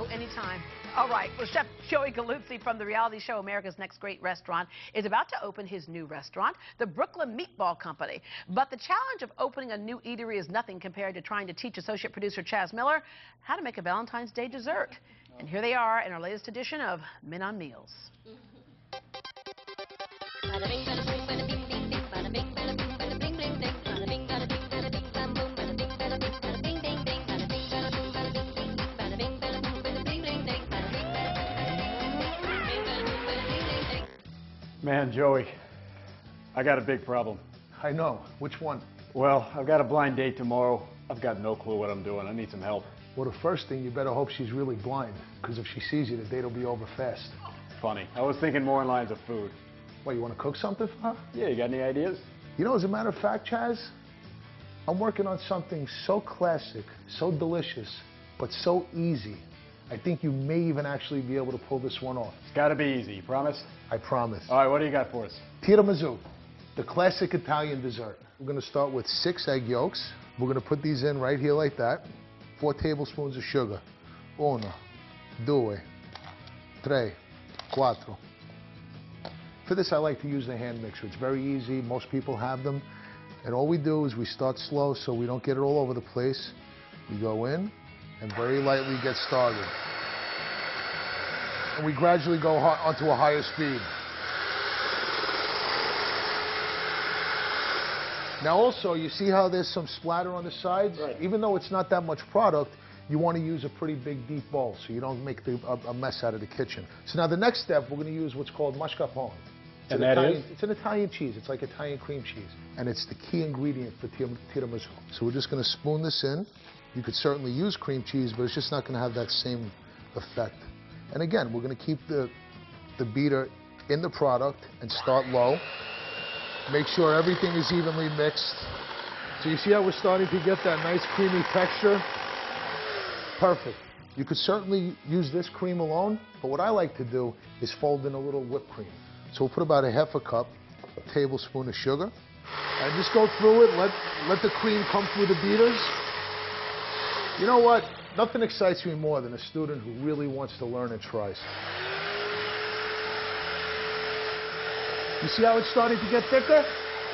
Oh, anytime. All right. Well, Chef Joey Galuzzi from the reality show America's Next Great Restaurant is about to open his new restaurant, the Brooklyn Meatball Company. But the challenge of opening a new eatery is nothing compared to trying to teach associate producer Chaz Miller how to make a Valentine's Day dessert. And here they are in our latest edition of Men on Meals. Man, Joey, I got a big problem. I know. Which one? Well, I've got a blind date tomorrow. I've got no clue what I'm doing. I need some help. Well, the first thing, you better hope she's really blind, because if she sees you, the date will be over fast. Funny. I was thinking more in lines of food. What, you want to cook something for her? Yeah, you got any ideas? You know, as a matter of fact, Chaz, I'm working on something so classic, so delicious, but so easy. I think you may even actually be able to pull this one off. It's got to be easy. You promise? I promise. All right, what do you got for us? Tiramisu, the classic Italian dessert. We're going to start with 6 egg yolks. We're going to put these in right here like that. 4 tablespoons of sugar. 1, 2, 3, 4. For this, I like to use the hand mixer. It's very easy. Most people have them. And all we do is we start slow so we don't get it all over the place. We go in and very lightly get started. And we gradually go onto a higher speed. Now also, you see how there's some splatter on the sides? Right. Even though it's not that much product, you want to use a pretty big, deep bowl so you don't make a mess out of the kitchen. So now the next step, we're going to use what's called mascarpone. And that is? It's an Italian cheese. It's like Italian cream cheese. And it's the key ingredient for tiramisu. So we're just going to spoon this in. You could certainly use cream cheese, but it's just not going to have that same effect. And again, we're going to keep the beater in the product and start low. Make sure everything is evenly mixed. So you see how we're starting to get that nice creamy texture? Perfect. You could certainly use this cream alone, but what I like to do is fold in a little whipped cream. So we'll put about a half a cup, a tablespoon of sugar, and just go through it, let the cream come through the beaters. You know what? Nothing excites me more than a student who really wants to learn and tries. You see how it's starting to get thicker?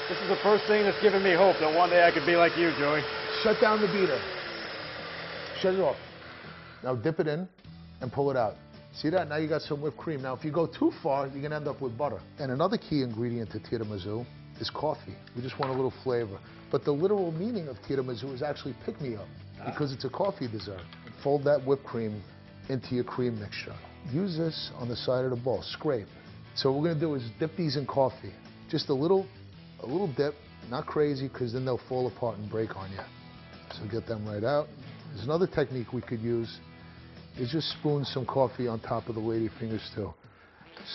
This is the first thing that's given me hope that one day I could be like you, Joey. Shut down the beater. Shut it off. Now dip it in and pull it out. See that? Now you got some whipped cream. Now if you go too far, you're going to end up with butter. And another key ingredient to tiramisu is coffee. We just want a little flavor. But the literal meaning of tiramisu is actually pick-me-up because it's a coffee dessert. Fold that whipped cream into your cream mixture. Use this on the side of the bowl. Scrape. So what we're going to do is dip these in coffee. Just a little dip, not crazy, because then they'll fall apart and break on you. So get them right out. There's another technique we could use is just spoon some coffee on top of the lady fingers too.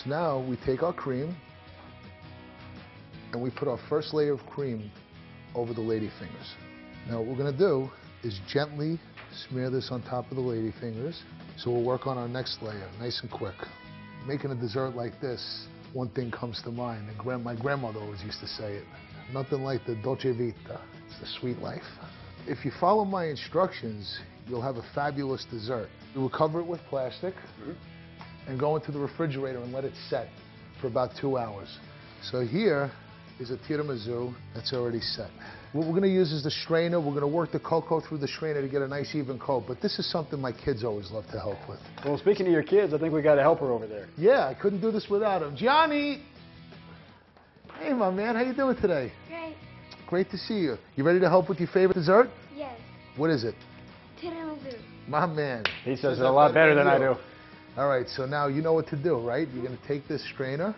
So now we take our cream and we put our first layer of cream over the lady fingers. Now what we're going to do is gently smear this on top of the lady fingers. So we'll work on our next layer, nice and quick. Making a dessert like this, one thing comes to mind, and my grandmother always used to say it, nothing like the dolce vita, it's the sweet life. If you follow my instructions, you'll have a fabulous dessert. We will cover it with plastic and go into the refrigerator and let it set for about 2 hours. So here is a tiramisu that's already set. What we're going to use is the strainer. We're going to work the cocoa through the strainer to get a nice even coat, but this is something my kids always love to help with. Well, speaking of your kids, I think we got a helper over there. Yeah, I couldn't do this without him. Gianni! Hey, my man, how you doing today? Great. Great to see you. You ready to help with your favorite dessert? Yes. What is it? Tiramisu. My man. He says it a lot better than I do. All right, so now you know what to do, right? You're going to take this strainer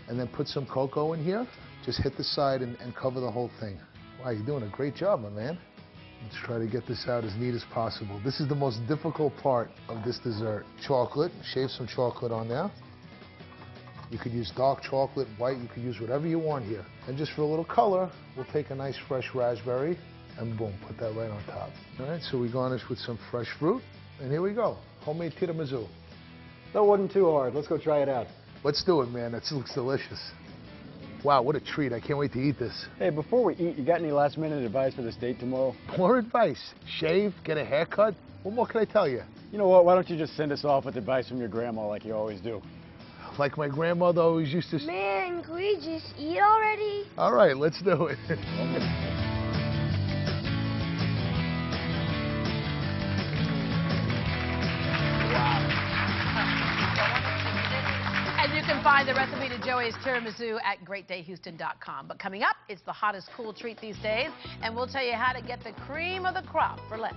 and then put some cocoa in here. Just hit the side and cover the whole thing. Wow, you're doing a great job, my man. Let's try to get this out as neat as possible. This is the most difficult part of this dessert. Chocolate, shave some chocolate on there. You could use dark chocolate, white, you could use whatever you want here. And just for a little color, we'll take a nice fresh raspberry and boom, put that right on top. All right, so we garnish with some fresh fruit. And here we go, homemade tiramisu. That wasn't too hard. Let's go try it out. Let's do it, man. That looks delicious. Wow, what a treat. I can't wait to eat this. Hey, before we eat, you got any last-minute advice for this date tomorrow? More advice. Shave, get a haircut. What more can I tell you? You know what? Why don't you just send us off with advice from your grandma like you always do? Like my grandmother always used to say. Man, can we just eat already? All right, let's do it. And you can find the recipe to Joey's tiramisu at GreatDayHouston.com. But coming up, it's the hottest cool treat these days, and we'll tell you how to get the cream of the crop for less.